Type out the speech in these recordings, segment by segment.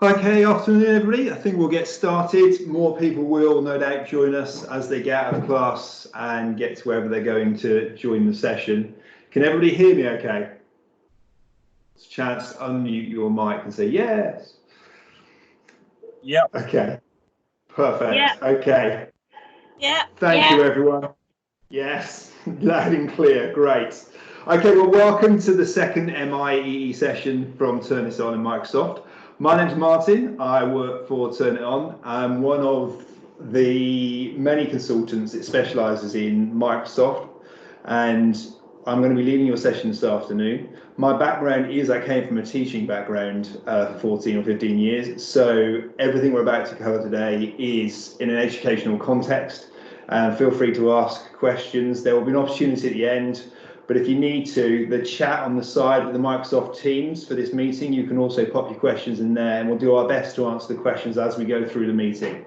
Okay, afternoon everybody. I think we'll get started. More people will no doubt join us as they get out of class and get to wherever they're going to join the session. Can everybody hear me okay? It's a chance to unmute your mic and say yes. Yeah. Okay, perfect. Yeah. Okay. Yeah. Thank you everyone. Yes, loud and clear, great. Okay, well, welcome to the second MIEE session from Turn This On in Microsoft. My name's Martin, I work for Turn It On. I'm one of the many consultants that specialises in Microsoft, and I'm going to be leading your session this afternoon. My background is I came from a teaching background for 14 or 15 years, so everything we're about to cover today is in an educational context. Feel free to ask questions. There will be an opportunity at the end, but if you need to, the chat on the side of the Microsoft Teams for this meeting, you can also pop your questions in there, and we'll do our best to answer the questions as we go through the meeting.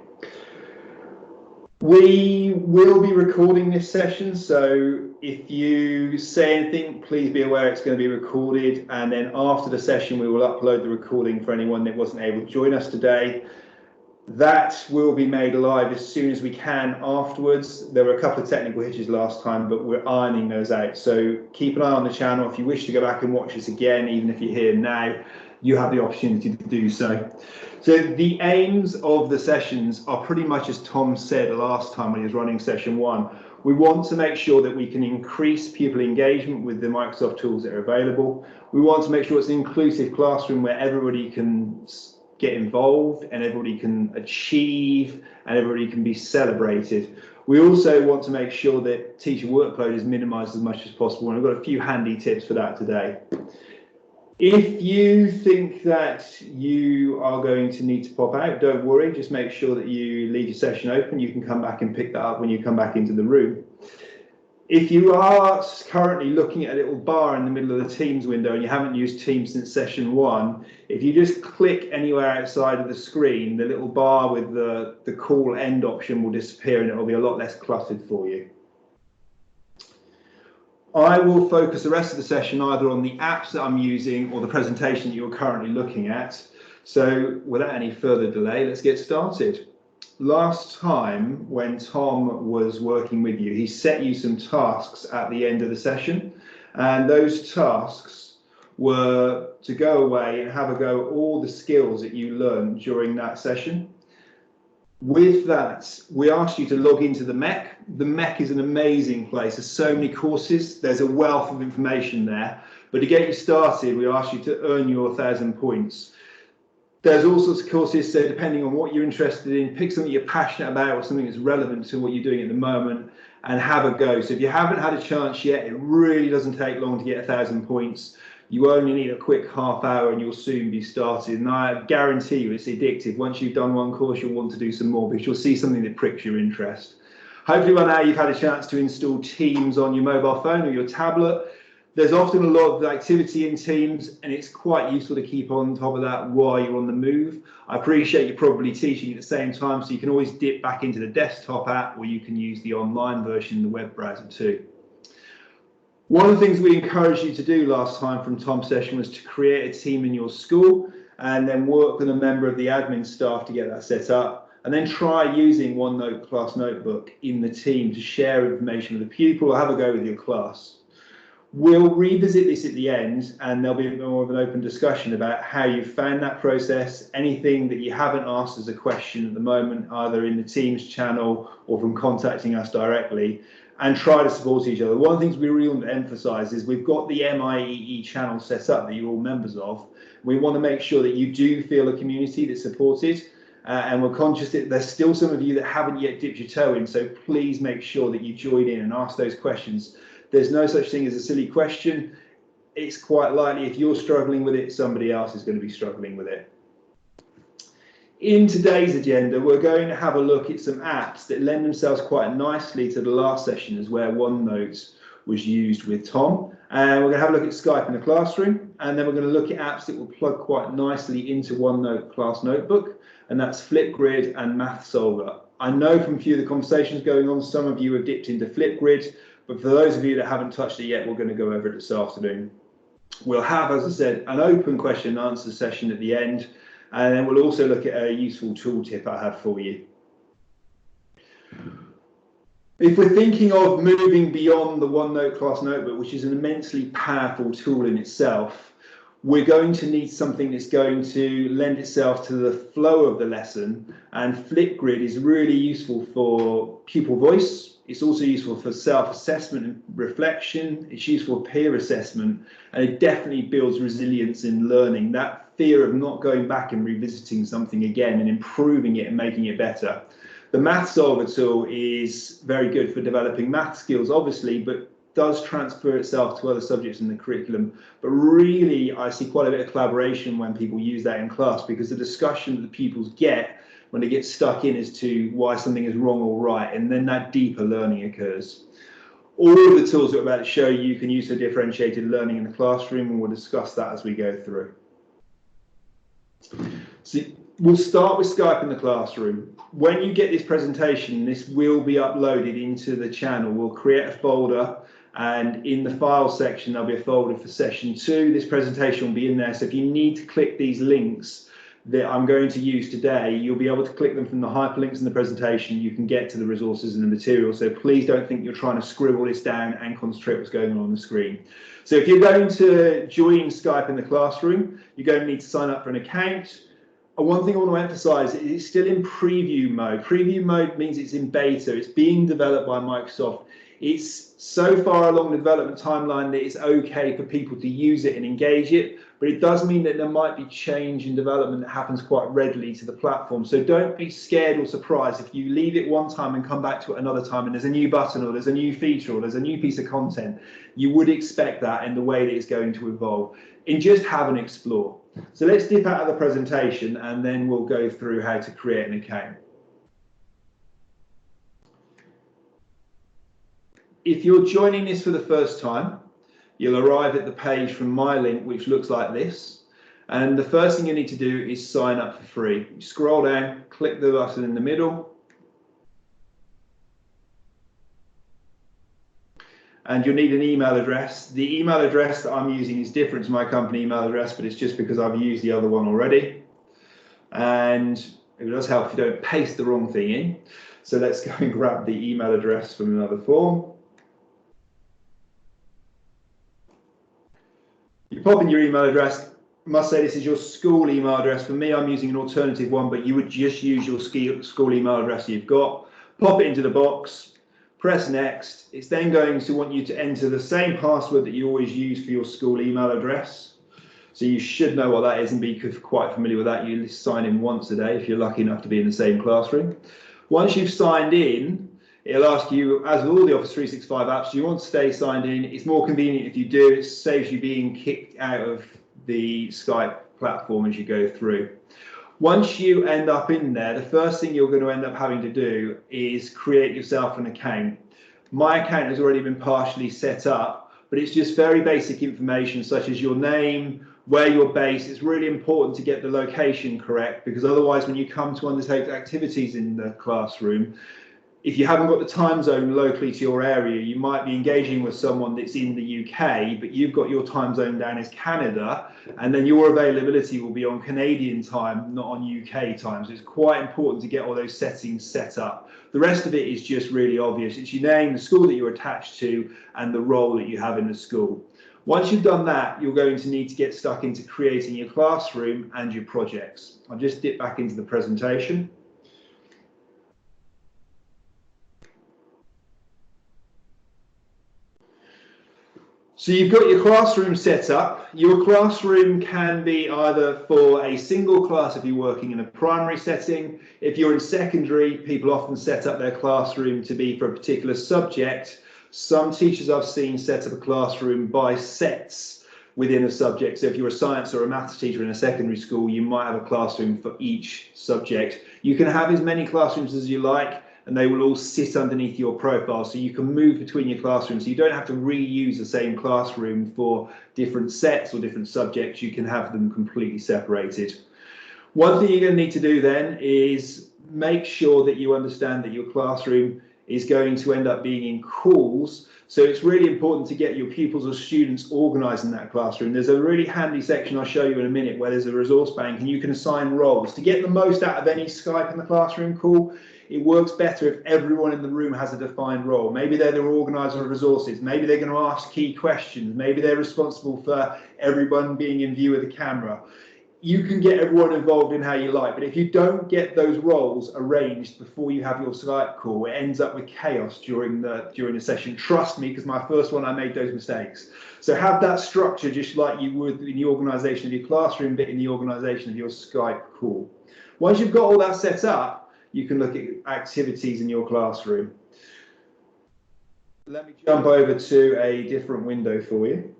We will be recording this session, so if you say anything, please be aware it's going to be recorded, and then after the session we will upload the recording for anyone that wasn't able to join us today. That will be made live as soon as we can afterwards. There were a couple of technical hitches last time, but we're ironing those out. So keep an eye on the channel. If you wish to go back and watch this again, even if you're here now, you have the opportunity to do so. So the aims of the sessions are pretty much as Tom said last time when he was running session one. We want to make sure that we can increase pupil engagement with the Microsoft tools that are available. We want to make sure it's an inclusive classroom where everybody can get involved and everybody can achieve and everybody can be celebrated. We also want to make sure that teacher workload is minimized as much as possible, and I've got a few handy tips for that today. If you think that you are going to need to pop out, don't worry, just make sure that you leave your session open. You can come back and pick that up when you come back into the room. If you are currently looking at a little bar in the middle of the Teams window and you haven't used Teams since session one, if you just click anywhere outside of the screen, the little bar with the call end option will disappear and it will be a lot less cluttered for you. I will focus the rest of the session either on the apps that I'm using or the presentation that you're currently looking at. So without any further delay, let's get started. Last time when Tom was working with you, he set you some tasks at the end of the session, and those tasks were to go away and have a go at all the skills that you learned during that session. With that, we asked you to log into the MEC. The MEC is an amazing place. There's so many courses. There's a wealth of information there. But to get you started, we asked you to earn your 1,000 points. There's all sorts of courses, so depending on what you're interested in, pick something you're passionate about or something that's relevant to what you're doing at the moment and have a go. So if you haven't had a chance yet, it really doesn't take long to get 1,000 points. You only need a quick half hour and you'll soon be started. And I guarantee you it's addictive. Once you've done one course, you'll want to do some more because you'll see something that pricks your interest. Hopefully by now you've had a chance to install Teams on your mobile phone or your tablet. There's often a lot of activity in Teams and it's quite useful to keep on top of that while you're on the move. I appreciate you're probably teaching at the same time, so you can always dip back into the desktop app or you can use the online version in the web browser too. One of the things we encouraged you to do last time from Tom's session was to create a team in your school and then work with a member of the admin staff to get that set up, and then try using OneNote class notebook in the team to share information with the pupil or have a go with your class. We'll revisit this at the end and there'll be more of an open discussion about how you found that process, anything that you haven't asked as a question at the moment, either in the Teams channel or from contacting us directly, and try to support each other. One of the things we really want to emphasize is we've got the MIEE channel set up that you're all members of. We want to make sure that you do feel a community that's supported, and we're conscious that there's still some of you that haven't yet dipped your toe in, so please make sure that you join in and ask those questions. There's no such thing as a silly question. It's quite likely if you're struggling with it, somebody else is going to be struggling with it. In today's agenda, we're going to have a look at some apps that lend themselves quite nicely to the last session, as where OneNote was used with Tom. And we're going to have a look at Skype in the classroom, and then we're going to look at apps that will plug quite nicely into OneNote class notebook, and that's FlipGrid and Math Solver. I know from a few of the conversations going on, some of you have dipped into FlipGrid, but for those of you that haven't touched it yet, we're going to go over it this afternoon. We'll have, as I said, an open question and answer session at the end, And then we'll also look at a useful tool tip I have for you. If we're thinking of moving beyond the OneNote class notebook, which is an immensely powerful tool in itself, we're going to need something that's going to lend itself to the flow of the lesson, and FlipGrid is really useful for pupil voice. It's also useful for self-assessment and reflection. It's useful for peer assessment, and it definitely builds resilience in learning, that fear of not going back and revisiting something again and improving it and making it better. The Math Solver tool is very good for developing math skills, obviously, but does transfer itself to other subjects in the curriculum. But really, I see quite a bit of collaboration when people use that in class, because the discussion that the pupils get when they get stuck in as to why something is wrong or right, and then that deeper learning occurs. All of the tools that I'm about to show you can use for differentiated learning in the classroom, and we'll discuss that as we go through. So we'll start with Skype in the classroom. When you get this presentation, this will be uploaded into the channel. We'll create a folder, and in the file section, there'll be a folder for session 2. This presentation will be in there. So if you need to click these links that I'm going to use today, you'll be able to click them from the hyperlinks in the presentation. You can get to the resources and the material. So please don't think you're trying to scribble this down and concentrate what's going on the screen. So if you're going to join Skype in the classroom, you're going to need to sign up for an account. One thing I want to emphasize is it's still in preview mode. Preview mode means it's in beta. It's being developed by Microsoft. It's so far along the development timeline that it's okay for people to use it and engage it, but it does mean that there might be change in development that happens quite readily to the platform. So don't be scared or surprised if you leave it one time and come back to it another time and there's a new button or there's a new feature or there's a new piece of content. You would expect that in the way that it's going to evolve. And just have an explore. So let's dip out of the presentation and then we'll go through how to create an account. If you're joining this for the first time, you'll arrive at the page from my link, which looks like this. And the first thing you need to do is sign up for free. You scroll down, click the button in the middle, and you'll need an email address. The email address that I'm using is different to my company email address, but it's just because I've used the other one already. And it does help if you don't paste the wrong thing in. So let's go and grab the email address from another form. You pop in your email address. I must say this is your school email address. For me, I'm using an alternative one, but you would just use your school email address you've got. Pop it into the box, press next. It's then going to want you to enter the same password that you always use for your school email address. So you should know what that is and be quite familiar with that. You sign in once a day if you're lucky enough to be in the same classroom. Once you've signed in, it'll ask you, as with all the Office 365 apps, do you want to stay signed in? It's more convenient if you do. It saves you being kicked out of the Skype platform as you go through. Once you end up in there, the first thing you're going to end up having to do is create yourself an account. My account has already been partially set up, but it's just very basic information such as your name, where you're based. It's really important to get the location correct, because otherwise when you come to undertake activities in the classroom, if you haven't got the time zone locally to your area, you might be engaging with someone that's in the UK, but you've got your time zone down as Canada, and then your availability will be on Canadian time, not on UK time. So it's quite important to get all those settings set up. The rest of it is just really obvious. It's your name, the school that you're attached to, and the role that you have in the school. Once you've done that, you're going to need to get stuck into creating your classroom and your projects. I'll just dip back into the presentation. So you've got your classroom set up. Your classroom can be either for a single class if you're working in a primary setting. If you're in secondary, people often set up their classroom to be for a particular subject. Some teachers I've seen set up a classroom by sets within a subject. So if you're a science or a maths teacher in a secondary school, you might have a classroom for each subject. You can have as many classrooms as you like, and they will all sit underneath your profile, so you can move between your classrooms. So you don't have to reuse the same classroom for different sets or different subjects. You can have them completely separated. One thing you're going to need to do then is make sure that you understand that your classroom is going to end up being in calls. So it's really important to get your pupils or students organised in that classroom. There's a really handy section I'll show you in a minute where there's a resource bank and you can assign roles. To get the most out of any Skype in the classroom call, it works better if everyone in the room has a defined role. Maybe they're the organiser of resources. Maybe they're going to ask key questions. Maybe they're responsible for everyone being in view of the camera. You can get everyone involved in how you like, but if you don't get those roles arranged before you have your Skype call, it ends up with chaos during the session. Trust me, because my first one, I made those mistakes. So have that structure just like you would in the organisation of your classroom, but in the organisation of your Skype call. Once you've got all that set up, you can look at activities in your classroom. Let me jump over to a different window for you.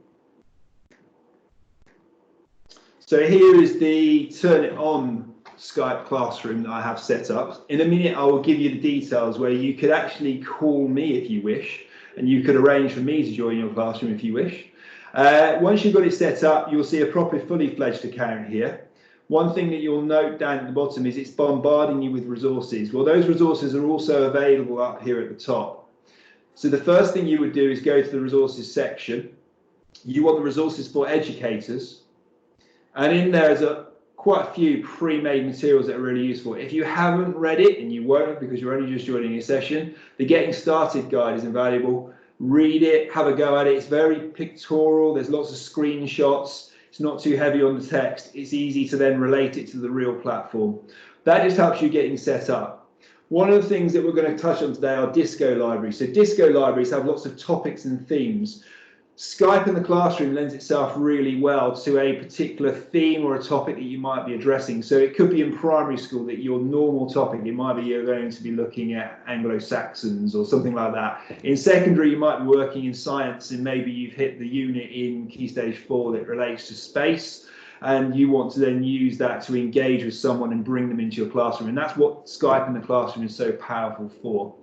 So here is the turn it on Skype classroom that I have set up. In a minute, I will give you the details where you could actually call me if you wish, and you could arrange for me to join your classroom if you wish. Once you've got it set up, you'll see a proper fully fledged account here. One thing that you'll note down at the bottom is it's bombarding you with resources. Well, those resources are also available up here at the top. So the first thing you would do is go to the resources section. You want the resources for educators. And in there is quite a few pre-made materials that are really useful. If you haven't read it, and you won't because you're only just joining a session, the Getting Started guide is invaluable. Read it, have a go at it. It's very pictorial. There's lots of screenshots. It's not too heavy on the text. It's easy to then relate it to the real platform. That just helps you getting set up. One of the things that we're going to touch on today are disco libraries. So disco libraries have lots of topics and themes. Skype in the classroom lends itself really well to a particular theme or a topic that you might be addressing. So it could be in primary school that your normal topic, it might be you're going to be looking at Anglo-Saxons or something like that. In secondary, you might be working in science and maybe you've hit the unit in Key Stage 4 that relates to space, and you want to then use that to engage with someone and bring them into your classroom. And that's what Skype in the classroom is so powerful for.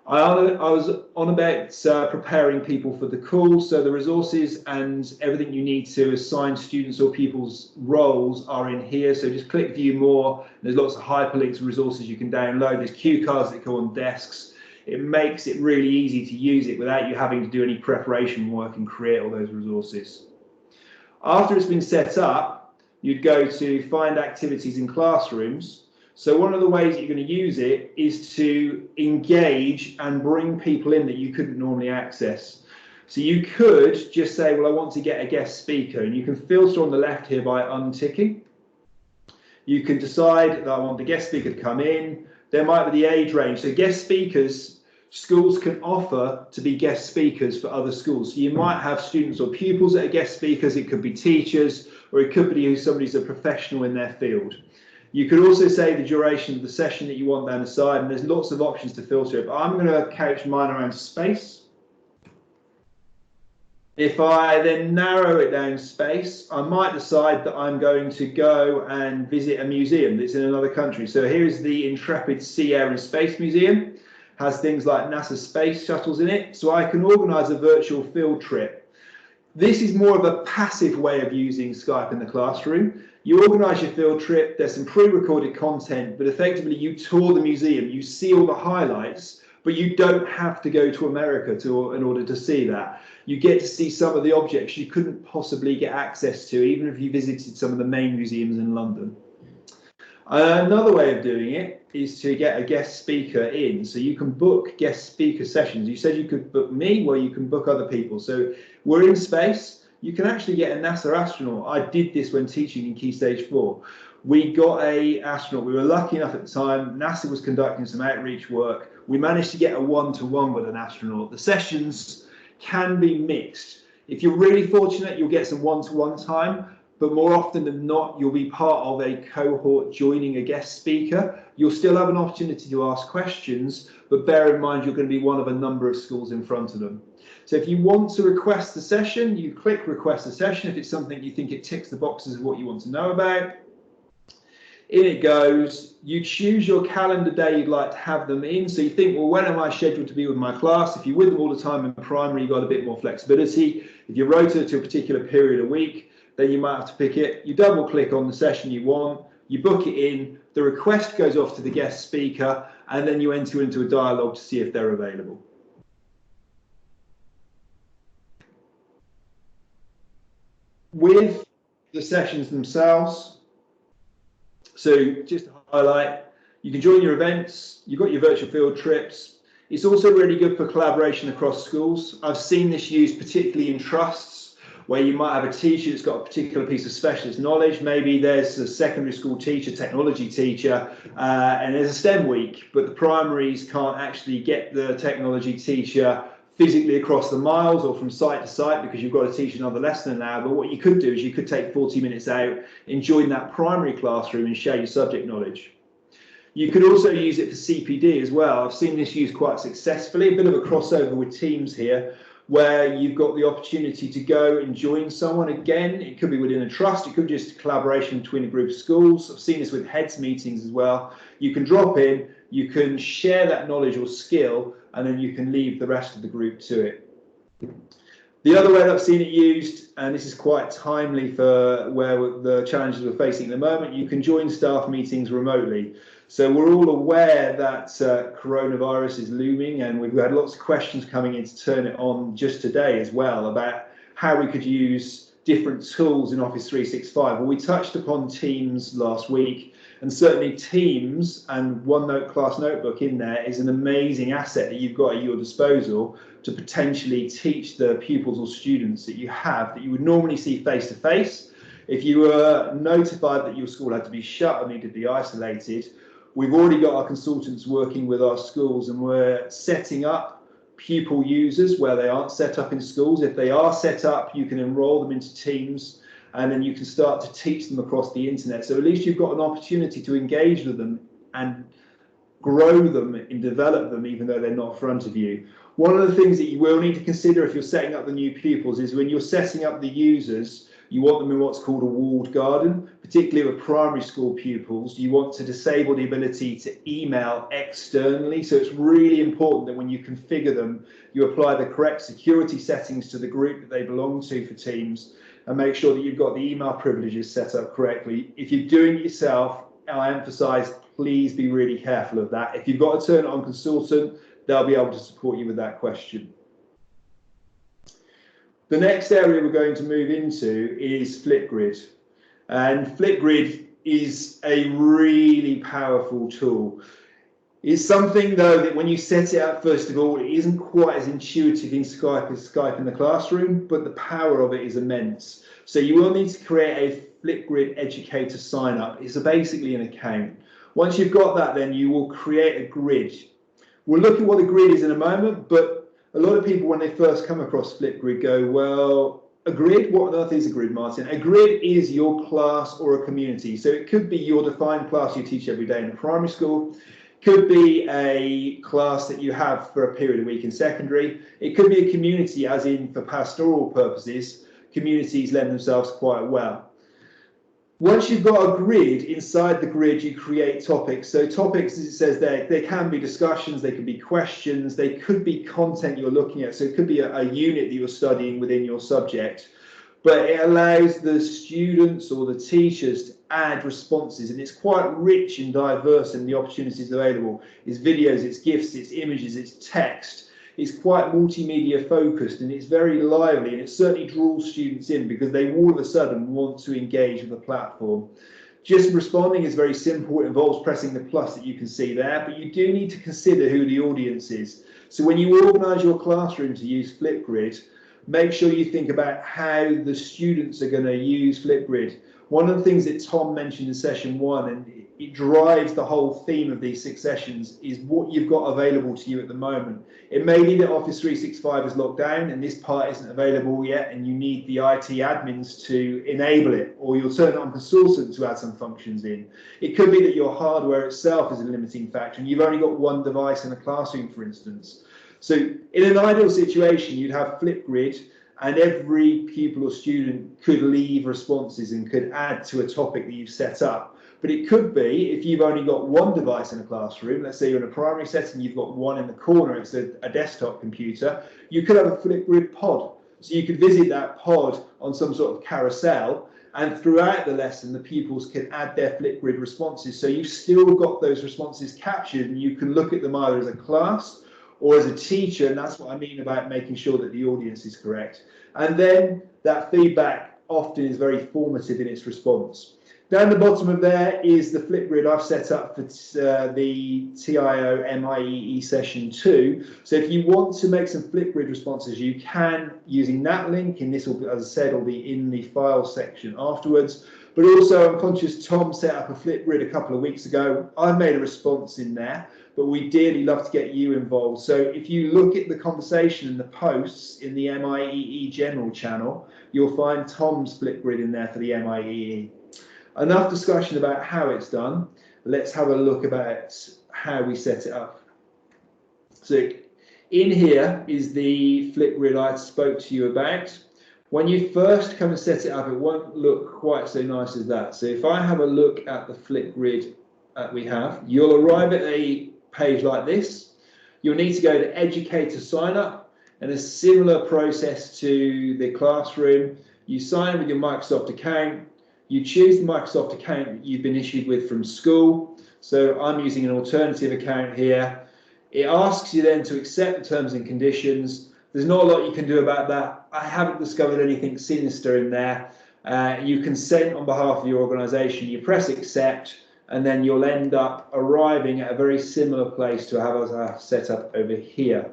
I was on about preparing people for the call, so the resources and everything you need to assign students or pupils roles are in here. So just click view more. There's lots of hyperlinks and resources you can download. There's cue cards that go on desks. It makes it really easy to use it without you having to do any preparation work and create all those resources. After it's been set up, you'd go to find activities in classrooms. So one of the ways that you're going to use it is to engage and bring people in that you couldn't normally access. So you could just say, well, I want to get a guest speaker, and you can filter on the left here by unticking. You can decide that I want the guest speaker to come in. There might be the age range. So guest speakers, schools can offer to be guest speakers for other schools. So you might have students or pupils that are guest speakers. It could be teachers, or it could be somebody who's a professional in their field. You could also say the duration of the session that you want down the side, and there's lots of options to filter it, but I'm going to couch mine around space. If I then narrow it down space, I might decide that I'm going to go and visit a museum that's in another country. So here's the Intrepid Sea, Air and Space Museum. Has things like NASA space shuttles in it, so I can organise a virtual field trip. This is more of a passive way of using Skype in the classroom. You organise your field trip, there's some pre-recorded content, but effectively you tour the museum, you see all the highlights, but you don't have to go to America in order to see that. You get to see some of the objects you couldn't possibly get access to, even if you visited some of the main museums in London. Another way of doing it is to get a guest speaker in. So you can book guest speaker sessions. You said you could book me, well, you can book other people. So we're in space. You can actually get a NASA astronaut. I did this when teaching in Key Stage 4. We got an astronaut. We were lucky enough at the time. NASA was conducting some outreach work. We managed to get a one-to-one with an astronaut. The sessions can be mixed. If you're really fortunate, you'll get some one-to-one time, but more often than not, you'll be part of a cohort joining a guest speaker. You'll still have an opportunity to ask questions, but bear in mind you're going to be one of a number of schools in front of them. So if you want to request a session, you click request a session if it's something you think it ticks the boxes of what you want to know about. In it goes. You choose your calendar day you'd like to have them in. So you think, well, when am I scheduled to be with my class? If you're with them all the time in primary, you've got a bit more flexibility. If you rotate to a particular period a week, then you might have to pick it. You double click on the session you want, you book it in, The request goes off to the guest speaker, and then you enter into a dialogue to see if they're available. With the sessions themselves, so just to highlight, you can join your events, you've got your virtual field trips. It's also really good for collaboration across schools. I've seen this used particularly in trusts where you might have a teacher that's got a particular piece of specialist knowledge. Maybe there's a secondary school teacher, technology teacher, and there's a STEM week, but the primaries can't actually get the technology teacher physically across the miles or from site to site because you've got to teach another lesson an hour. But what you could do is you could take 40 minutes out and join that primary classroom and share your subject knowledge. You could also use it for CPD as well. I've seen this used quite successfully, a bit of a crossover with Teams here, where you've got the opportunity to go and join someone. Again, it could be within a trust, it could be just a collaboration between a group of schools. I've seen this with heads meetings as well. You can drop in, you can share that knowledge or skill, and then you can leave the rest of the group to it. The other way that I've seen it used, and this is quite timely for where the challenges we're facing at the moment, you can join staff meetings remotely. So we're all aware that coronavirus is looming, and we've had lots of questions coming in to turn it on just today as well about how we could use different tools in Office 365. Well, we touched upon Teams last week, and certainly Teams and OneNote class notebook in there is an amazing asset that you've got at your disposal to potentially teach the pupils or students that you have that you would normally see face to face. If you were notified that your school had to be shut or needed to be isolated, we've already got our consultants working with our schools, and we're setting up pupil users where they aren't set up in schools. If they are set up, you can enroll them into Teams, and then you can start to teach them across the internet. So at least you've got an opportunity to engage with them and grow them and develop them, even though they're not in front of you. One of the things that you will need to consider if you're setting up the new pupils is when you're setting up the users, you want them in what's called a walled garden, particularly with primary school pupils. You want to disable the ability to email externally. So it's really important that when you configure them, you apply the correct security settings to the group that they belong to for Teams, and make sure that you've got the email privileges set up correctly. If you're doing it yourself, I emphasize, please be really careful of that. If you've got to turn it on consultant, they'll be able to support you with that question. The next area we're going to move into is FlipGrid. And FlipGrid is a really powerful tool. It's something, though, that when you set it up, first of all, it isn't quite as intuitive in Skype as Skype in the classroom, but the power of it is immense. So you will need to create a FlipGrid educator sign up. It's basically an account. Once you've got that, then you will create a grid. We'll look at what a grid is in a moment, but a lot of people, when they first come across FlipGrid, go, well, a grid? What on earth is a grid, Martin? A grid is your class or a community. So it could be your defined class you teach every day in a primary school. Could be a class that you have for a period of week in secondary. It could be a community, as in for pastoral purposes, communities lend themselves quite well. Once you've got a grid, inside the grid you create topics. So topics, as it says there, they can be discussions, they can be questions, they could be content you're looking at. So it could be a unit that you're studying within your subject. But it allows the students or the teachers to add responses, and it's quite rich and diverse in the opportunities available. It's videos, it's GIFs, it's images, it's text. It's quite multimedia focused, and it's very lively, and it certainly draws students in because they all of a sudden want to engage with the platform. Just responding is very simple. It involves pressing the plus that you can see there, but you do need to consider who the audience is. So when you organise your classroom to use FlipGrid, make sure you think about how the students are going to use FlipGrid. One of the things that Tom mentioned in session 1, and it drives the whole theme of these 6 sessions, is what you've got available to you at the moment. It may be that Office 365 is locked down and this part isn't available yet, and you need the IT admins to enable it, or you'll turn it on consultant to add some functions in. It could be that your hardware itself is a limiting factor and you've only got one device in a classroom, for instance. So in an ideal situation, you'd have FlipGrid, and every pupil or student could leave responses and could add to a topic that you've set up. But it could be, if you've only got one device in a classroom, let's say you're in a primary setting, you've got one in the corner, it's a desktop computer, you could have a FlipGrid pod. So you could visit that pod on some sort of carousel, And throughout the lesson, the pupils can add their FlipGrid responses. So you've still got those responses captured, and you can look at them either as a class or as a teacher, and that's what I mean about making sure that the audience is correct. And then that feedback often is very formative in its response. Down the bottom of there is the FlipGrid I've set up for the TIO MIEE Session 2. So if you want to make some FlipGrid responses, you can using that link, and this will, as I said, will be in the file section afterwards. But also, I'm conscious Tom set up a FlipGrid a couple of weeks ago. I've made a response in there, but we'd dearly love to get you involved. So if you look at the conversation and the posts in the MIEE general channel, you'll find Tom's FlipGrid in there for the MIEE. Enough discussion about how it's done. Let's have a look about how we set it up. So in here is the FlipGrid I spoke to you about. When you first come and set it up, it won't look quite so nice as that. So if I have a look at the FlipGrid that we have, you'll arrive at a page like this. You'll need to go to Educator Sign Up, and a similar process to the classroom. You sign in with your Microsoft account. You choose the Microsoft account that you've been issued with from school. So I'm using an alternative account here. It asks you then to accept the terms and conditions. There's not a lot you can do about that. I haven't discovered anything sinister in there. You consent on behalf of your organisation. You press accept, and then you'll end up arriving at a very similar place to how I've set up over here.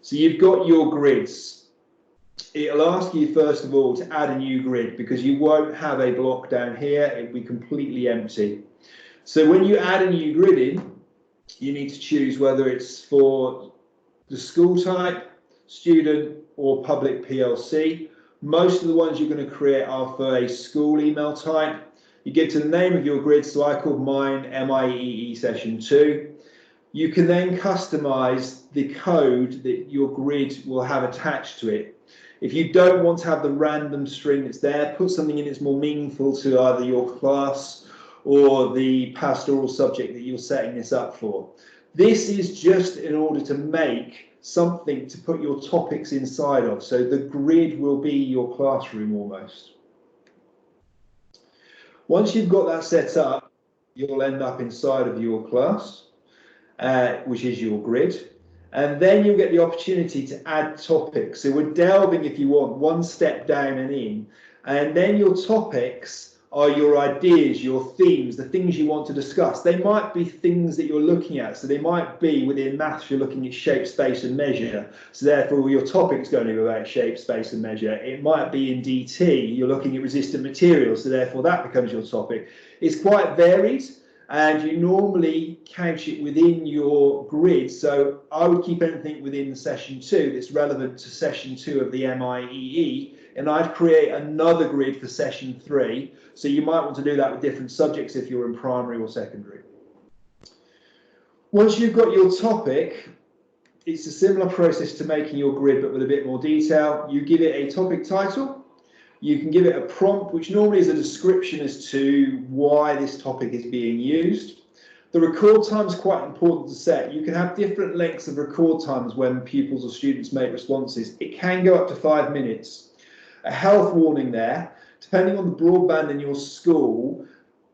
So you've got your grids. It'll ask you first of all to add a new grid because you won't have a block down here. It'll be completely empty. So when you add a new grid in, you need to choose whether it's for the school type, student, or public PLC. Most of the ones you're going to create are for a school email type. You get to the name of your grid, so I called mine MIEE Session 2. You can then customize the code that your grid will have attached to it. If you don't want to have the random string that's there, put something in that's more meaningful to either your class or the pastoral subject that you're setting this up for. This is just in order to make something to put your topics inside of. So the grid will be your classroom almost. Once you've got that set up, you'll end up inside of your class, which is your grid. And then you'll get the opportunity to add topics. So we're delving, if you want, one step down and in. And then your topics are your ideas, your themes, the things you want to discuss. They might be things that you're looking at. So they might be within maths, you're looking at shape, space, and measure. So therefore, your topic's going to be about shape, space, and measure. It might be in DT, you're looking at resistant materials. So therefore, that becomes your topic. It's quite varied. And you normally couch it within your grid. So I would keep anything within the session 2 that's relevant to session 2 of the MIEE, and I'd create another grid for session 3. So you might want to do that with different subjects if you're in primary or secondary. Once you've got your topic, it's a similar process to making your grid, but with a bit more detail. You give it a topic title. You can give it a prompt, which normally is a description as to why this topic is being used. The record time is quite important to set. You can have different lengths of record times when pupils or students make responses. It can go up to 5 minutes. A health warning there, depending on the broadband in your school,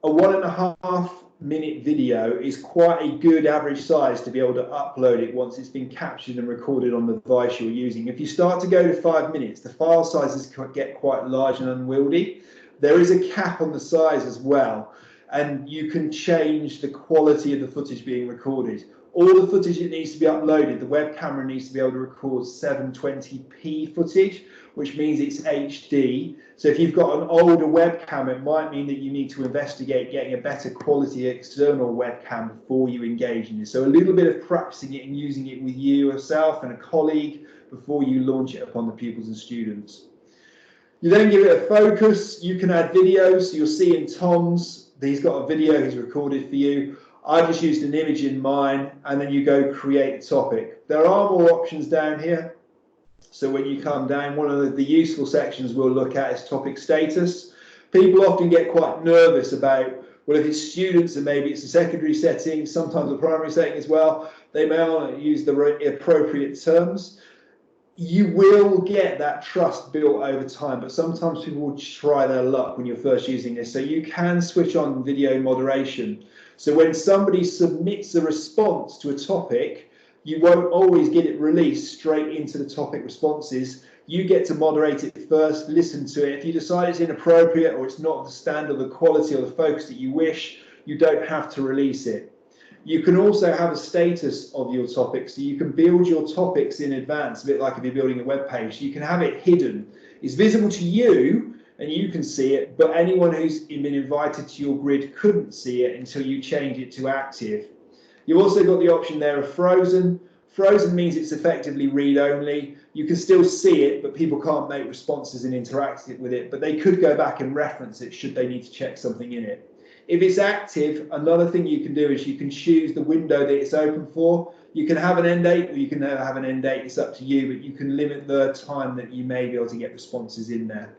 a 1.5 minute video is quite a good average size to be able to upload it once it's been captured and recorded on the device you're using. If you start to go to 5 minutes, the file sizes get quite large and unwieldy. There is a cap on the size as well, and you can change the quality of the footage being recorded. All the footage that needs to be uploaded, the web camera needs to be able to record 720p footage, which means it's HD. So if you've got an older webcam, it might mean that you need to investigate getting a better quality external webcam before you engage in this. So a little bit of practicing it and using it with you yourself and a colleague before you launch it upon the pupils and students. You then give it a focus. You can add videos. So you'll see in Tom's, he's got a video he's recorded for you. I just used an image in mine, and then you go create a topic. There are more options down here. So when you come down, one of the useful sections we'll look at is topic status. People often get quite nervous about, well, if it's students and maybe it's a secondary setting, sometimes a primary setting as well, they may not use the appropriate terms. you will get that trust built over time, but sometimes people will try their luck when you're first using this. So you can switch on video moderation. So when somebody submits a response to a topic, you won't always get it released straight into the topic responses. You get to moderate it first, listen to it. If you decide it's inappropriate or it's not the standard, the quality or the focus that you wish, you don't have to release it. You can also have a status of your topic, so you can build your topics in advance, a bit like if you're building a web page. You can have it hidden. It's visible to you and you can see it, but anyone who's been invited to your grid couldn't see it until you change it to active. You've also got the option there of frozen. Frozen means it's effectively read-only. You can still see it, but people can't make responses and interact with it, but they could go back and reference it should they need to check something in it. If it's active, another thing you can do is you can choose the window that it's open for. You can have an end date or you can never have an end date, it's up to you, but you can limit the time that you may be able to get responses in there.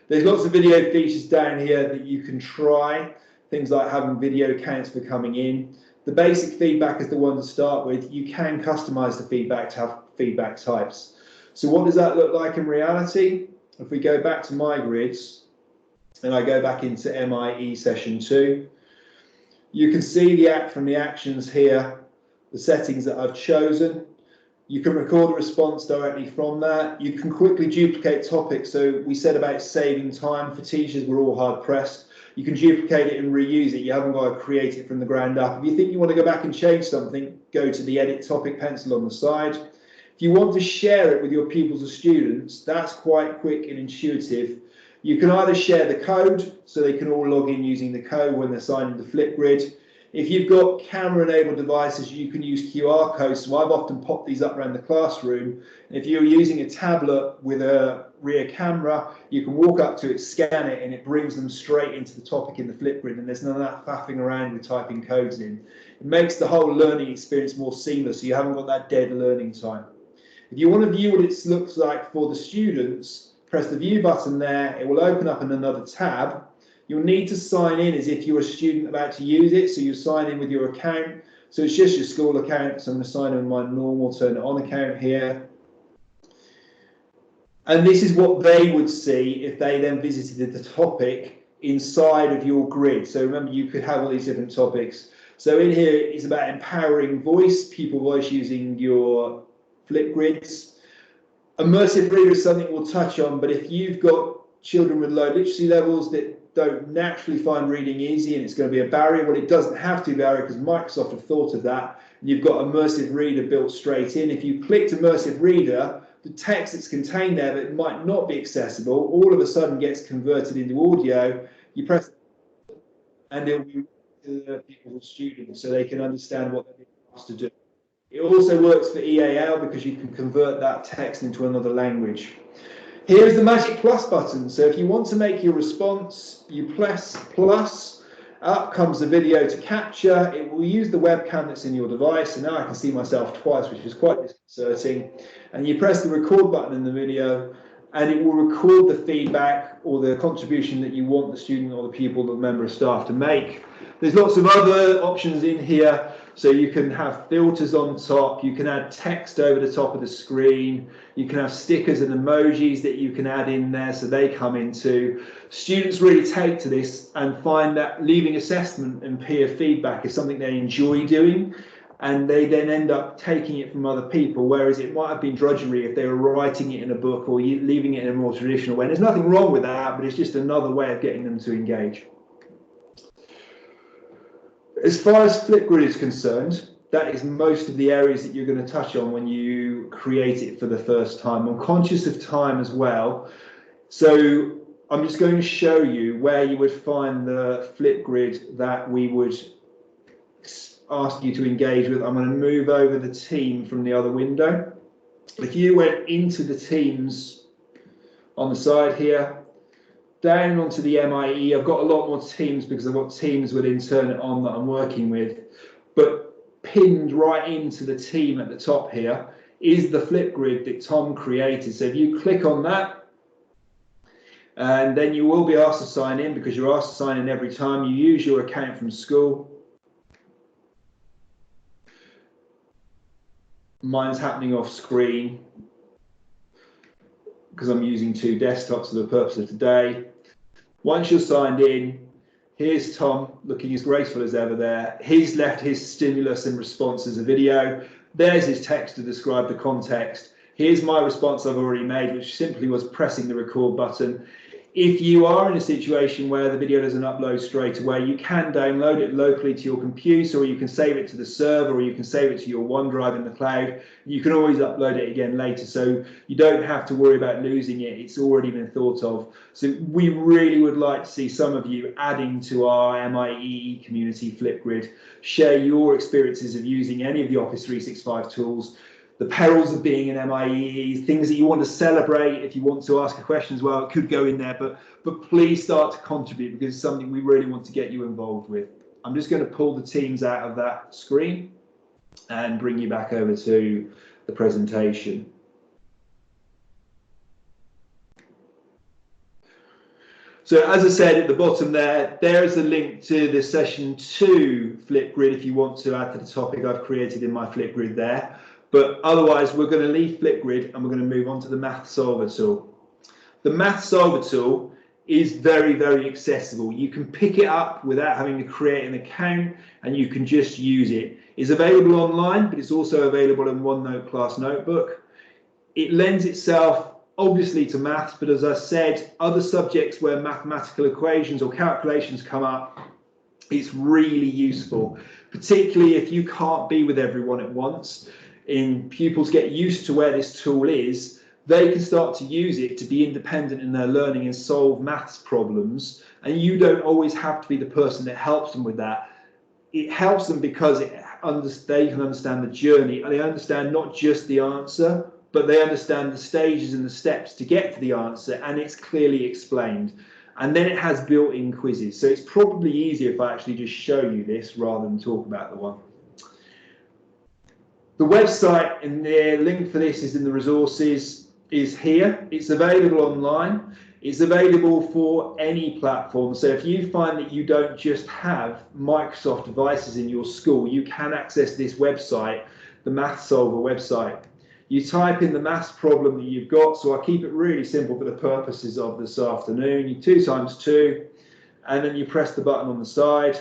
There's lots of video features down here that you can try, things like having video counts for coming in. The basic feedback is the one to start with. You can customize the feedback to have feedback types. So what does that look like in reality? If we go back to my grids, and I go back into MIEE session 2, you can see from the actions here, the settings that I've chosen. You can record a response directly from that. You can quickly duplicate topics. So we said about saving time for teachers, we're all hard pressed. You can duplicate it and reuse it. You haven't got to create it from the ground up. If you think you want to go back and change something, go to the edit topic pencil on the side. If you want to share it with your pupils or students, that's quite quick and intuitive. You can either share the code, so they can all log in using the code when they're signed into FlipGrid. If you've got camera-enabled devices, you can use QR codes. So I've often popped these up around the classroom. And if you're using a tablet with a rear camera, you can walk up to it, scan it, and it brings them straight into the topic in the FlipGrid. And there's none of that faffing around with typing codes in. It makes the whole learning experience more seamless, so you haven't got that dead learning time. If you want to view what it looks like for the students, press the view button there. It will open up in another tab. You'll need to sign in as if you're a student about to use it. So you sign in with your account. So it's just your school account. So I'm going to sign in with my normal turn it on account here. And this is what they would see if they then visited the topic inside of your grid. So remember, you could have all these different topics. So in here, it's about empowering voice, pupil voice using your FlipGrids. Immersive reader is something we'll touch on, but if you've got children with low literacy levels that don't naturally find reading easy and it's going to be a barrier, well, it doesn't have to be a barrier because Microsoft have thought of that. And you've got immersive reader built straight in. If you clicked immersive reader, the text that's contained there that might not be accessible all of a sudden gets converted into audio. You press and it'll be to the people and students so they can understand what they're being asked to do. It also works for EAL because you can convert that text into another language. Here's the magic plus button. So if you want to make your response, you press plus, up comes the video to capture. It will use the webcam that's in your device. And now I can see myself twice, which is quite disconcerting. And you press the record button in the video and it will record the feedback or the contribution that you want the student or the pupil or the member of staff to make. There's lots of other options in here. So you can have filters on top, you can add text over the top of the screen, you can have stickers and emojis that you can add in there so they come into. Students really take to this and find that leaving assessment and peer feedback is something they enjoy doing, and they then end up taking it from other people, whereas it might have been drudgery if they were writing it in a book or leaving it in a more traditional way. And there's nothing wrong with that, but it's just another way of getting them to engage. As far as FlipGrid is concerned, that is most of the areas that you're going to touch on when you create it for the first time. I'm conscious of time as well, so I'm just going to show you where you would find the FlipGrid that we would ask you to engage with. I'm going to move over the team from the other window. If you went into the teams on the side here, down onto the MIE, I've got a lot more teams because I've got teams within Turn It On that I'm working with, but pinned right into the team at the top here is the FlipGrid that Tom created. So if you click on that, and then you will be asked to sign in because you're asked to sign in every time you use your account from school. Mine's happening off screen. because I'm using two desktops for the purpose of today. Once you're signed in, here's Tom looking as graceful as ever there. He's left his stimulus and response as a video. There's his text to describe the context. Here's my response I've already made, which simply was pressing the record button. If you are in a situation where the video doesn't upload straight away, you can download it locally to your computer, or you can save it to the server, or you can save it to your OneDrive in the cloud. You can always upload it again later, so you don't have to worry about losing it. It's already been thought of. So we really would like to see some of you adding to our MIEE community FlipGrid. Share your experiences of using any of the Office 365 tools, the perils of being an MIEE, things that you want to celebrate. If you want to ask a question as well, it could go in there, but please start to contribute, because it's something we really want to get you involved with. I'm just going to pull the teams out of that screen and bring you back over to the presentation. So as I said at the bottom there is a link to the session 2 FlipGrid if you want to add to the topic I've created in my FlipGrid there. But otherwise, we're going to leave FlipGrid and we're going to move on to the Math Solver tool. The Math Solver tool is very, very accessible. You can pick it up without having to create an account, and you can just use it. It's available online, but it's also available in OneNote class notebook. It lends itself obviously to maths, but as I said, other subjects where mathematical equations or calculations come up, it's really useful, particularly if you can't be with everyone at once. Pupils get used to where this tool is, they can start to use it to be independent in their learning and solve maths problems, and you don't always have to be the person that helps them with that. It helps them because they can understand the journey, and they understand not just the answer, but they understand the stages and the steps to get to the answer, and it's clearly explained. And then it has built-in quizzes, so it's probably easier if I actually just show you this rather than talk about the one. The website and the link for this is in the resources, is here. It's available online. It's available for any platform. So if you find that you don't just have Microsoft devices in your school, you can access this website, the Math Solver website. You type in the maths problem that you've got. So I'll keep it really simple for the purposes of this afternoon. You 2 times 2, and then you press the button on the side.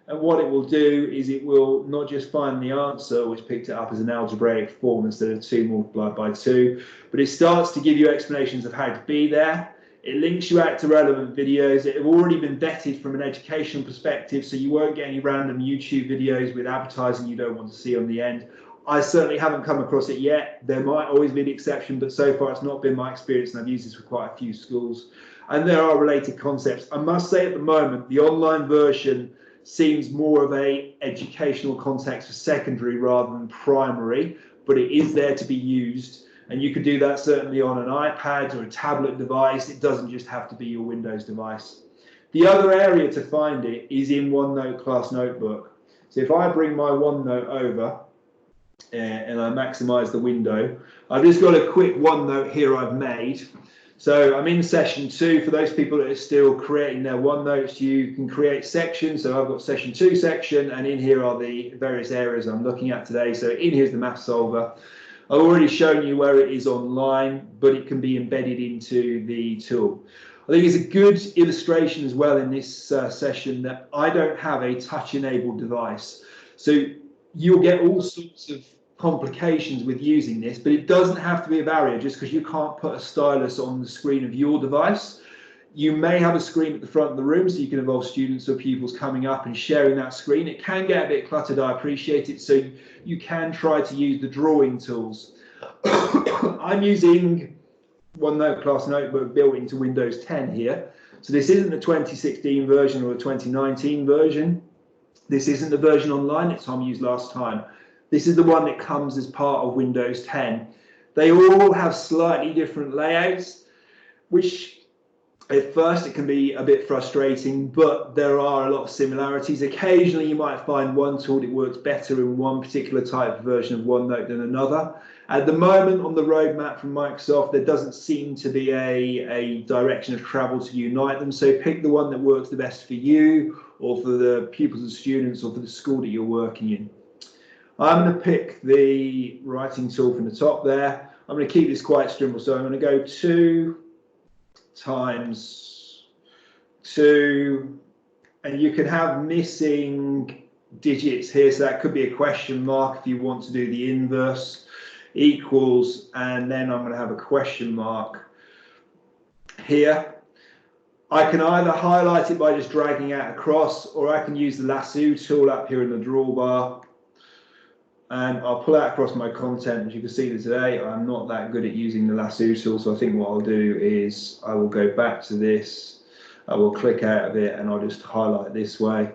And what it will do is it will not just find the answer, which picked it up as an algebraic form instead of 2 multiplied by 2, but it starts to give you explanations of how to be there. It links you out to relevant videos that have already been vetted from an educational perspective, so you won't get any random YouTube videos with advertising you don't want to see on the end. I certainly haven't come across it yet. There might always be the exception, but so far it's not been my experience, and I've used this for quite a few schools. And there are related concepts. I must say at the moment, the online version seems more of a educational context for secondary rather than primary, but it is there to be used, and you could do that certainly on an iPad or a tablet device. It doesn't just have to be your Windows device. The other area to find it is in OneNote class notebook. So if I bring my OneNote over and I maximize the window, I've just got a quick OneNote here I've made. So I'm in session 2. For those people that are still creating their OneNotes, you can create sections. So I've got session 2 section, and in here are the various areas I'm looking at today. So in here's the Math Solver. I've already shown you where it is online, but it can be embedded into the tool. I think it's a good illustration as well in this session that I don't have a touch-enabled device. So you'll get all sorts of complications with using this, but it doesn't have to be a barrier just because you can't put a stylus on the screen of your device. You may have a screen at the front of the room, so you can involve students or pupils coming up and sharing that screen. It can get a bit cluttered, I appreciate it, so you can try to use the drawing tools. I'm using OneNote class notebook built into Windows 10 here. So this isn't the 2016 version or the 2019 version. This isn't the version online that Tom used last time. This is the one that comes as part of Windows 10. They all have slightly different layouts, which at first it can be a bit frustrating, but there are a lot of similarities. Occasionally you might find one tool that works better in one particular type of version of OneNote than another. At the moment on the roadmap from Microsoft, there doesn't seem to be a direction of travel to unite them. So pick the one that works the best for you, or for the pupils and students, or for the school that you're working in. I'm going to pick the writing tool from the top there. I'm going to keep this quite simple. So I'm going to go 2 times 2, and you can have missing digits here. So that could be a question mark if you want to do the inverse, equals, and then I'm going to have a question mark here. I can either highlight it by just dragging out across, or I can use the lasso tool up here in the drawbar, and I'll pull out across my content. As you can see today, I'm not that good at using the lasso tool, so I think what I'll do is I will go back to this, I will click out of it, and I'll just highlight this way.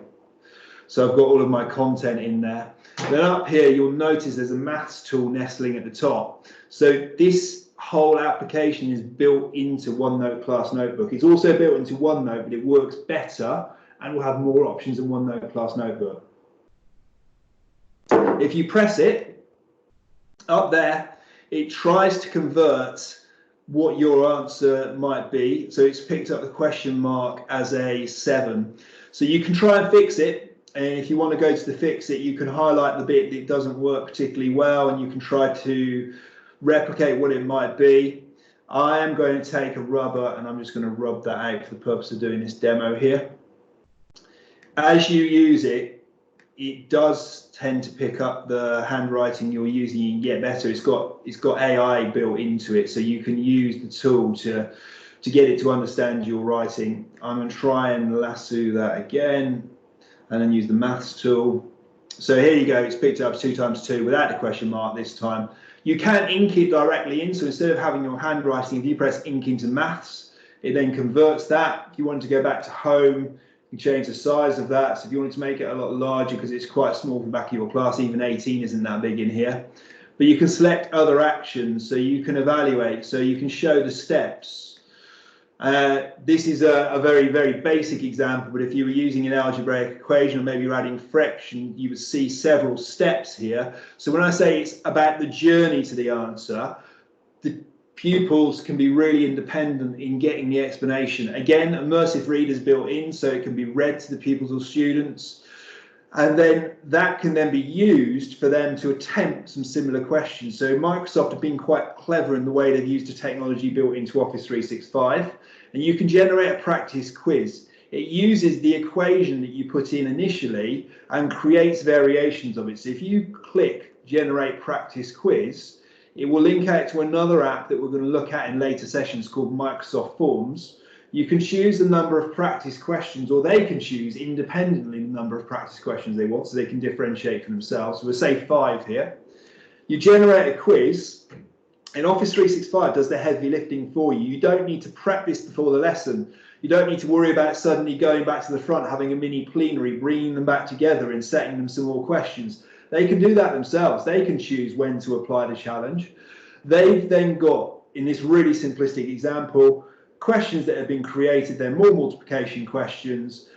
So I've got all of my content in there. Then up here, you'll notice there's a maths tool nestling at the top. So this whole application is built into OneNote Class Notebook. It's also built into OneNote, but it works better and will have more options than OneNote Class Notebook. If you press it, up there, it tries to convert what your answer might be. So it's picked up the question mark as a 7. So you can try and fix it. And if you want to go to the fix it, you can highlight the bit that doesn't work particularly well, and you can try to replicate what it might be. I am going to take a rubber and I'm just going to rub that out for the purpose of doing this demo here. As you use it, it does tend to pick up the handwriting you're using and get better. It's got AI built into it, so you can use the tool to get it to understand your writing. I'm going to try and lasso that again, and then use the maths tool. So here you go, it's picked up 2 times 2 without the question mark this time. You can ink it directly in, so instead of having your handwriting, if you press ink into maths, it then converts that. If you want to go back to home, you change the size of that. So if you wanted to make it a lot larger, because it's quite small for the back of your class, even 18 isn't that big in here. But you can select other actions, so you can evaluate, so you can show the steps. This is a very, very basic example, but if you were using an algebraic equation, or maybe you're adding fraction, you would see several steps here. So when I say it's about the journey to the answer, the pupils can be really independent in getting the explanation. Again, immersive read is built in, so it can be read to the pupils or students. And then that can then be used for them to attempt some similar questions. So Microsoft have been quite clever in the way they've used the technology built into Office 365. And you can generate a practice quiz. It uses the equation that you put in initially and creates variations of it. So if you click Generate Practice Quiz, it will link out to another app that we're going to look at in later sessions called Microsoft Forms. You can choose the number of practice questions, or they can choose independently the number of practice questions they want, so they can differentiate for themselves. So we'll say 5 here. You generate a quiz, and Office 365 does the heavy lifting for you. You don't need to prep this before the lesson. You don't need to worry about suddenly going back to the front, having a mini plenary, bringing them back together and setting them some more questions. They can do that themselves. They can choose when to apply the challenge. They've then got, in this really simplistic example, questions that have been created. They're more multiplication questions.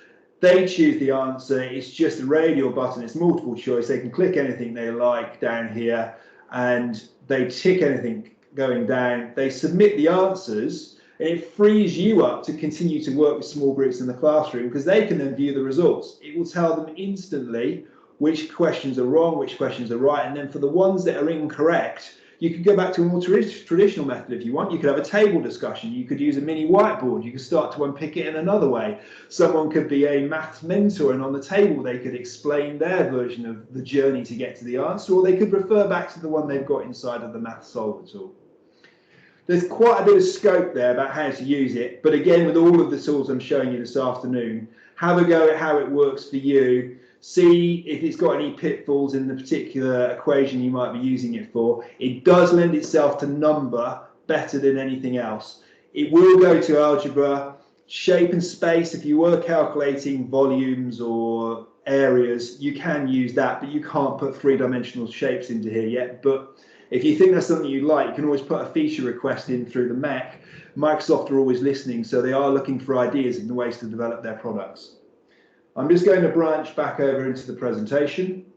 They choose the answer. It's just a radial button. It's multiple choice. They can click anything they like down here, and they tick anything going down. They submit the answers, and it frees you up to continue to work with small groups in the classroom, because they can then view the results. It will tell them instantly which questions are wrong, which questions are right, and then for the ones that are incorrect, you could go back to a more traditional method if you want. You could have a table discussion. You could use a mini whiteboard. You could start to unpick it in another way. Someone could be a maths mentor, and on the table they could explain their version of the journey to get to the answer, or they could refer back to the one they've got inside of the Maths Solver tool. There's quite a bit of scope there about how to use it, but again, with all of the tools I'm showing you this afternoon, have a go at how it works for you. See if it's got any pitfalls in the particular equation you might be using it for. It does lend itself to number better than anything else. It will go to algebra, shape and space. If you were calculating volumes or areas, you can use that, but you can't put 3-dimensional shapes into here yet. But if you think that's something you like, you can always put a feature request in through the Mac. Microsoft are always listening, so they are looking for ideas and ways to develop their products. I'm just going to branch back over into the presentation.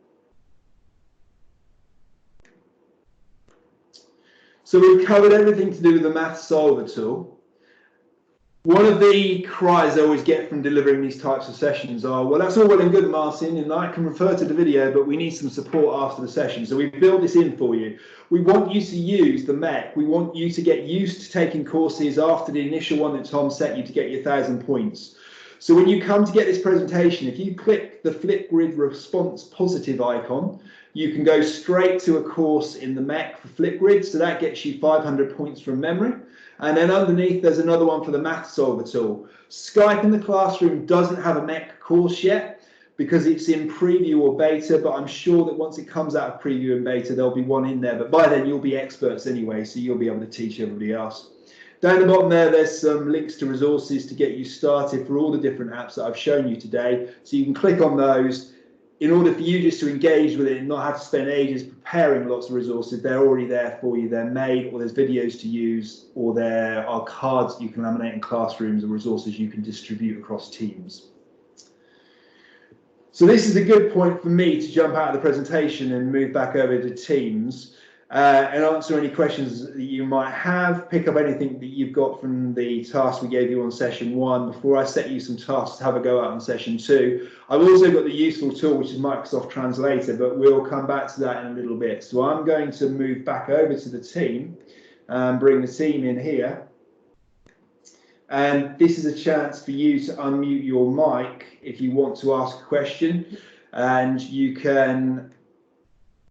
So we've covered everything to do with the Maths Solver tool. One of the cries I always get from delivering these types of sessions are, well, that's all well and good, Martin, and I can refer to the video, but we need some support after the session. So we built this in for you. We want you to use the MEC. We want you to get used to taking courses after the initial one that Tom set you to get your 1,000 points. So when you come to get this presentation, if you click the FlipGrid response positive icon, you can go straight to a course in the MEC for FlipGrid. So that gets you 500 points from memory. And then underneath, there's another one for the Math Solver tool. Skype in the Classroom doesn't have a MEC course yet because it's in preview or beta, but I'm sure that once it comes out of preview and beta, there'll be one in there. But by then, you'll be experts anyway, so you'll be able to teach everybody else. Down the bottom there, there's some links to resources to get you started for all the different apps that I've shown you today. So you can click on those. In order for you just to engage with it and not have to spend ages preparing lots of resources, they're already there for you. They're made, or there's videos to use, or there are cards you can laminate in classrooms or resources you can distribute across teams. So this is a good point for me to jump out of the presentation and move back over to Teams and answer any questions that you might have, pick up anything that you've got from the task we gave you on session 1 before I set you some tasks to have a go at on session 2. I've also got the useful tool, which is Microsoft Translator, but we'll come back to that in a little bit. So I'm going to move back over to the team and bring the team in here. And this is a chance for you to unmute your mic if you want to ask a question, and you can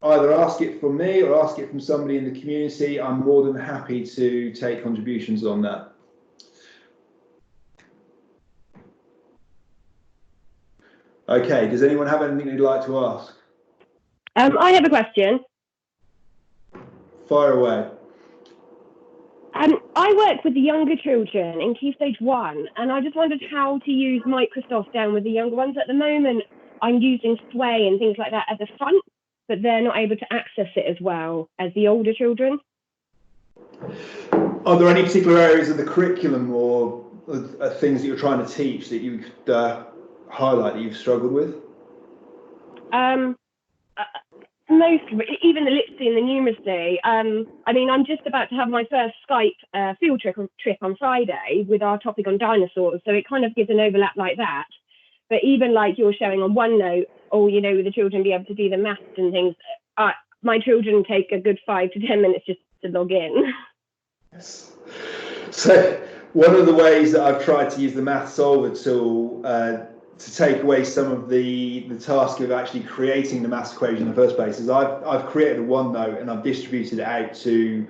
either ask it from me or ask it from somebody in the community. I'm more than happy to take contributions on that. Okay, does anyone have anything they'd like to ask? I have a question. Fire away. I work with the younger children in Key Stage 1, and I just wondered how to use Microsoft down with the younger ones. At the moment, I'm using Sway and things like that as a front, but they're not able to access it as well as the older children. Are there any particular areas of the curriculum or things that you're trying to teach that you could highlight that you've struggled with? Most, even the literacy and the numeracy. I mean, I'm just about to have my first Skype field trip on Friday with our topic on dinosaurs, so it kind of gives an overlap like that. But even like you're showing on OneNote, or, you know, the children be able to do the maths and things, my children take a good 5 to 10 minutes just to log in. Yes. So one of the ways that I've tried to use the Math Solver tool to take away some of the task of actually creating the maths equation in the first place is I've created a OneNote and I've distributed it out to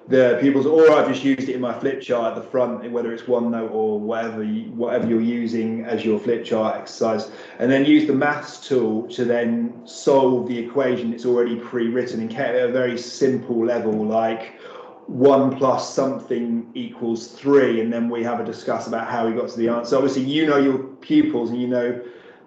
the pupils, or I've just used it in my flip chart at the front, whether it's OneNote or whatever you're using as your flip chart exercise, and then use the maths tool to then solve the equation that's already pre-written and kept at a very simple level, like 1 plus something equals 3, and then we have a discuss about how we got to the answer. Obviously, you know your pupils and you know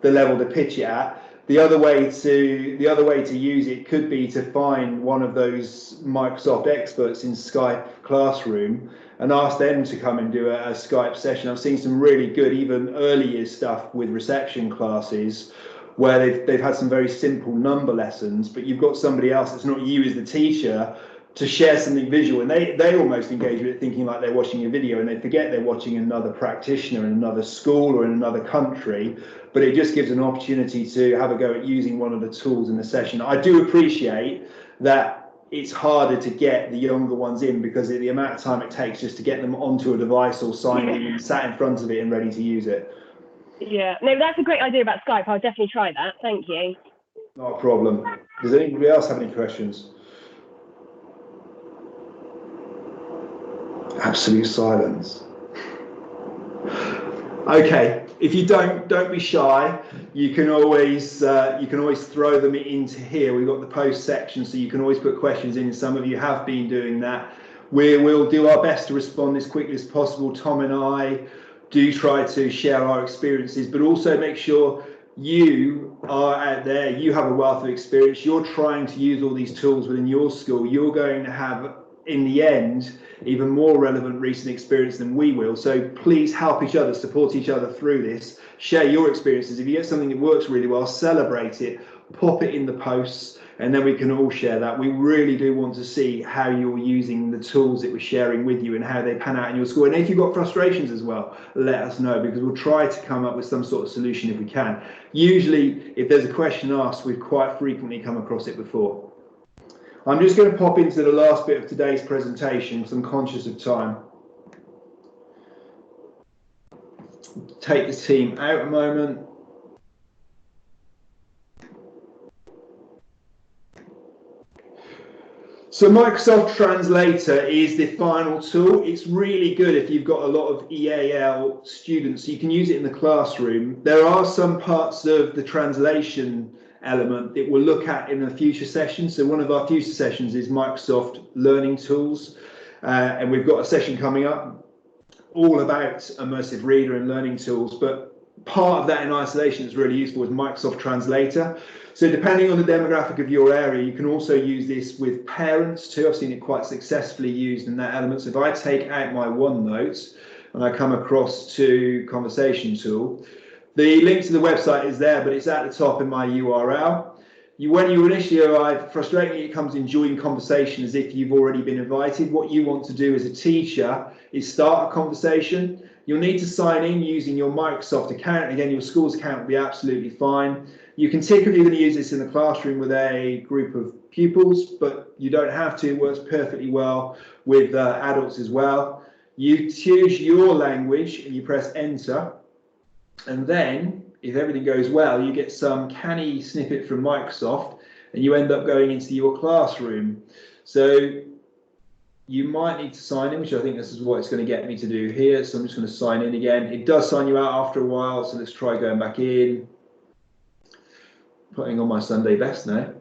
the level to pitch it at. The other way to use it could be to find one of those Microsoft experts in Skype Classroom and ask them to come and do a Skype session. I've seen some really good, even early years stuff with reception classes where they've had some very simple number lessons, but you've got somebody else that's not you as the teacher to share something visual, and they almost engage with it thinking like they're watching a video, and they forget they're watching another practitioner in another school or in another country. But it just gives an opportunity to have a go at using one of the tools in the session. I do appreciate that it's harder to get the younger ones in because of the amount of time it takes just to get them onto a device or signed in and sat in front of it and ready to use it. Yeah, no, that's a great idea about Skype. I'll definitely try that. Thank you. Not a problem. Does anybody else have any questions? Absolute silence. Okay, if you don't be shy. You can always throw them into here. We've got the post section, so you can always put questions in. Some of you have been doing that. We will do our best to respond as quickly as possible. Tom and I do try to share our experiences, but also make sure you are out there. You have a wealth of experience. You're trying to use all these tools within your school. You're going to have, in the end, even more relevant recent experience than we will. So please help each other, support each other through this, share your experiences. If you get something that works really well, celebrate it, pop it in the posts, and then we can all share that. We really do want to see how you're using the tools that we're sharing with you and how they pan out in your school. And if you've got frustrations as well, let us know, because we'll try to come up with some sort of solution if we can. Usually, if there's a question asked, we've quite frequently come across it before. I'm just going to pop into the last bit of today's presentation because I'm conscious of time. Take the team out a moment. So Microsoft Translator is the final tool. It's really good if you've got a lot of EAL students. You can use it in the classroom. There are some parts of the translation element that we'll look at in a future session. So one of our future sessions is Microsoft Learning Tools. And we've got a session coming up all about immersive reader and learning tools. But part of that in isolation that's really useful is Microsoft Translator. So depending on the demographic of your area, you can also use this with parents too. I've seen it quite successfully used in that element. So if I take out my OneNote and I come across to Conversation Tool, the link to the website is there, but it's at the top in my URL. When you initially arrive, frustratingly, it comes in join conversation as if you've already been invited. What you want to do as a teacher is start a conversation. You'll need to sign in using your Microsoft account. Again, your school's account will be absolutely fine. You can tick if you're going to use this in the classroom with a group of pupils, but you don't have to. It works perfectly well with adults as well. You choose your language and you press enter. And then, if everything goes well, you get some canny snippet from Microsoft and you end up going into your classroom. So you might need to sign in, which I think this is what it's going to get me to do here. So I'm just going to sign in again. It does sign you out after a while, so let's try going back in. Putting on my Sunday best now.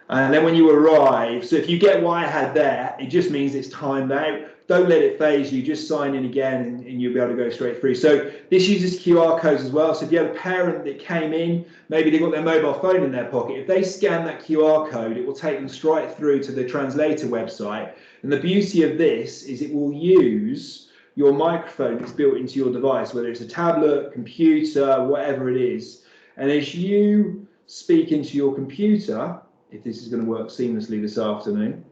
And then when you arrive, so if you get what I had there, it just means it's timed out. Don't let it phase you, just sign in again and you'll be able to go straight through. So this uses QR codes as well. So if you had a parent that came in, maybe they've got their mobile phone in their pocket, if they scan that QR code, it will take them straight through to the Translator website. And the beauty of this is it will use your microphone that's built into your device, whether it's a tablet, computer, whatever it is. And as you speak into your computer, if this is going to work seamlessly this afternoon,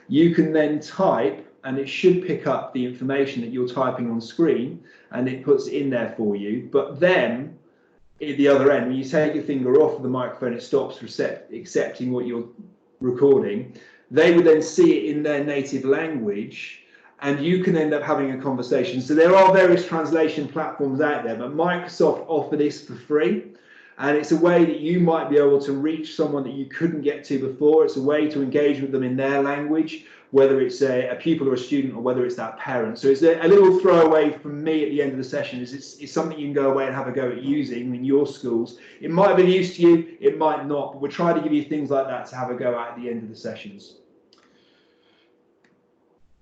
you can then type and it should pick up the information that you're typing on screen and it puts it in there for you. But then at the other end, when you take your finger off of the microphone, it stops accepting what you're recording. They would then see it in their native language and you can end up having a conversation. So there are various translation platforms out there, but Microsoft offer this for free. And it's a way that you might be able to reach someone that you couldn't get to before. It's a way to engage with them in their language, whether it's a pupil or a student or whether it's that parent. So it's a little throwaway from me at the end of the session. It's something you can go away and have a go at using in your schools. It might be of use to you, it might not, but we'll try to give you things like that to have a go at the end of the sessions.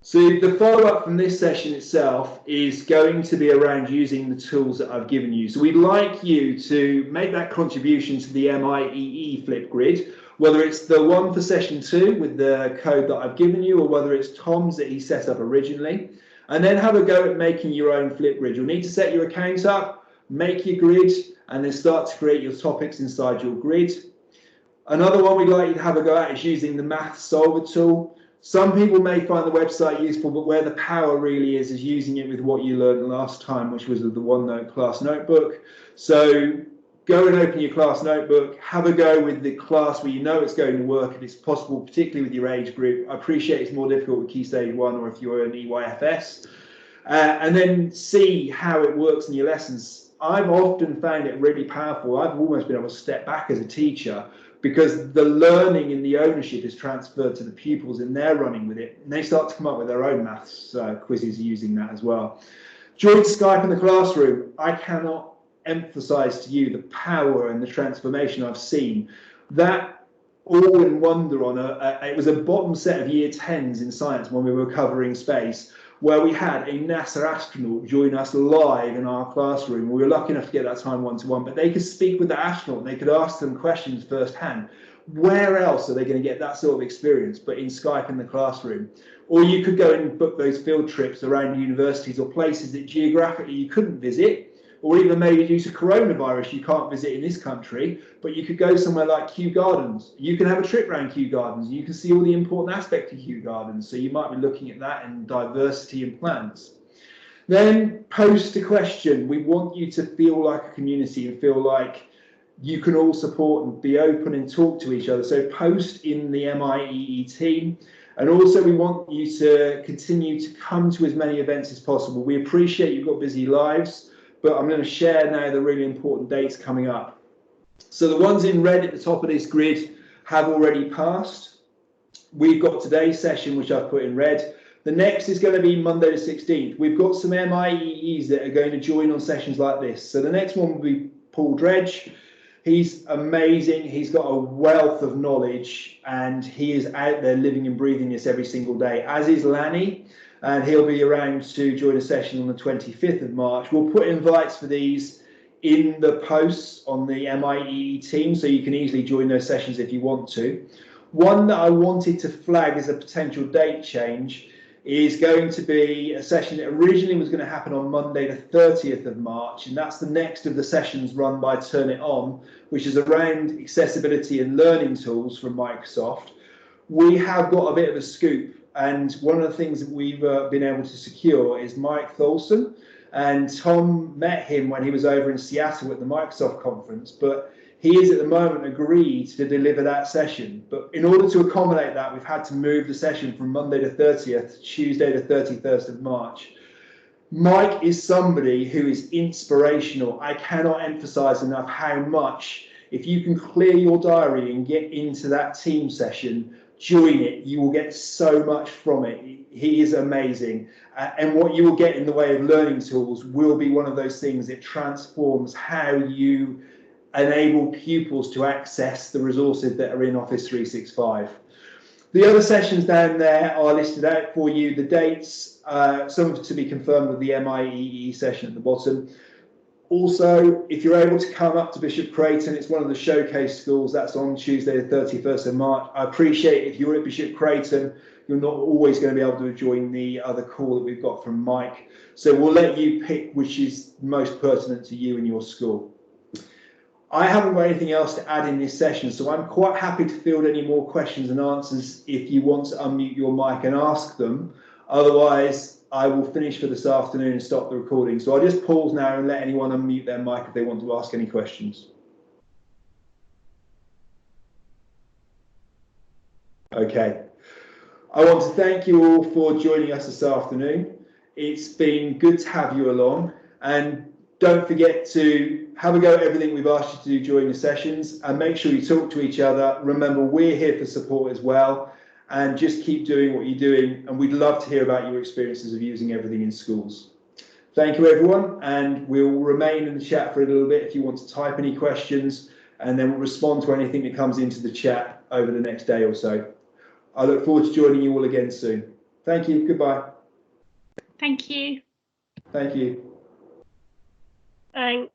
So the follow-up from this session itself is going to be around using the tools that I've given you. So we'd like you to make that contribution to the MIEE FlipGrid, whether it's the one for session 2 with the code that I've given you, or whether it's Tom's that he set up originally, and then have a go at making your own FlipGrid. You'll need to set your account up, make your grid, and then start to create your topics inside your grid. Another one we'd like you to have a go at is using the Math Solver tool. Some people may find the website useful, but where the power really is using it with what you learned last time, which was the OneNote class notebook. So go and open your class notebook, have a go with the class where you know it's going to work if it's possible, particularly with your age group. I appreciate it's more difficult with Key Stage 1 or if you're an EYFS. And then see how it works in your lessons. I've often found it really powerful. I've almost been able to step back as a teacher because the learning and the ownership is transferred to the pupils and they're running with it. And they start to come up with their own maths quizzes using that as well. Join Skype in the classroom. I cannot emphasize to you the power and the transformation I've seen. That awe and wonder on it was a bottom set of year 10s in science when we were covering space, where we had a NASA astronaut join us live in our classroom. We were lucky enough to get that time one-to-one, but they could speak with the astronaut and they could ask them questions firsthand. Where else are they going to get that sort of experience but in Skype in the classroom? Or you could go and book those field trips around universities or places that geographically you couldn't visit, or even maybe due to coronavirus, you can't visit in this country, but you could go somewhere like Kew Gardens. You can have a trip around Kew Gardens, and you can see all the important aspects of Kew Gardens. So you might be looking at that in diversity and plants. Then post a question. We want you to feel like a community and feel like you can all support and be open and talk to each other. So post in the MIEE team. And also we want you to continue to come to as many events as possible. We appreciate you've got busy lives, but I'm going to share now the really important dates coming up. So the ones in red at the top of this grid have already passed. We've got today's session, which I've put in red. The next is going to be Monday the 16th. We've got some MIEEs that are going to join on sessions like this. So the next one will be Paul Dredge. He's amazing. He's got a wealth of knowledge and he is out there living and breathing this every single day, as is Lanny. And he'll be around to join a session on the 25th of March. We'll put invites for these in the posts on the MIEE team, so you can easily join those sessions if you want to. One that I wanted to flag as a potential date change is going to be a session that originally was going to happen on Monday the 30th of March, and that's the next of the sessions run by Turn It On, which is around accessibility and learning tools from Microsoft. We have got a bit of a scoop, and one of the things that we've been able to secure is Mike Tholson, and Tom met him when he was over in Seattle at the Microsoft conference, but he is at the moment agreed to deliver that session. But in order to accommodate that, we've had to move the session from Monday the 30th to Tuesday the 31st of March. Mike is somebody who is inspirational. I cannot emphasize enough how much, if you can clear your diary and get into that team session, join it. You will get so much from it. He is amazing. And what you will get in the way of learning tools will be one of those things that transforms how you enable pupils to access the resources that are in Office 365. The other sessions down there are listed out for you. The dates, some to be confirmed with the MIEE session at the bottom. Also, if you're able to come up to Bishop Creighton, it's one of the showcase schools. That's on Tuesday the 31st of March. I appreciate if you're at Bishop Creighton, you're not always going to be able to join the other call that we've got from Mike. So we'll let you pick which is most pertinent to you and your school. I haven't got anything else to add in this session, so I'm quite happy to field any more questions and answers if you want to unmute your mic and ask them. Otherwise, I will finish for this afternoon and stop the recording. So I'll just pause now and let anyone unmute their mic if they want to ask any questions. Okay. I want to thank you all for joining us this afternoon. It's been good to have you along, and don't forget to have a go at everything we've asked you to do during the sessions, and make sure you talk to each other. Remember, we're here for support as well, and just keep doing what you're doing, and we'd love to hear about your experiences of using everything in schools. Thank you, everyone, and we'll remain in the chat for a little bit if you want to type any questions, and then we'll respond to anything that comes into the chat over the next day or so. I look forward to joining you all again soon. Thank you. Goodbye. Thank you. Thank you. Thanks.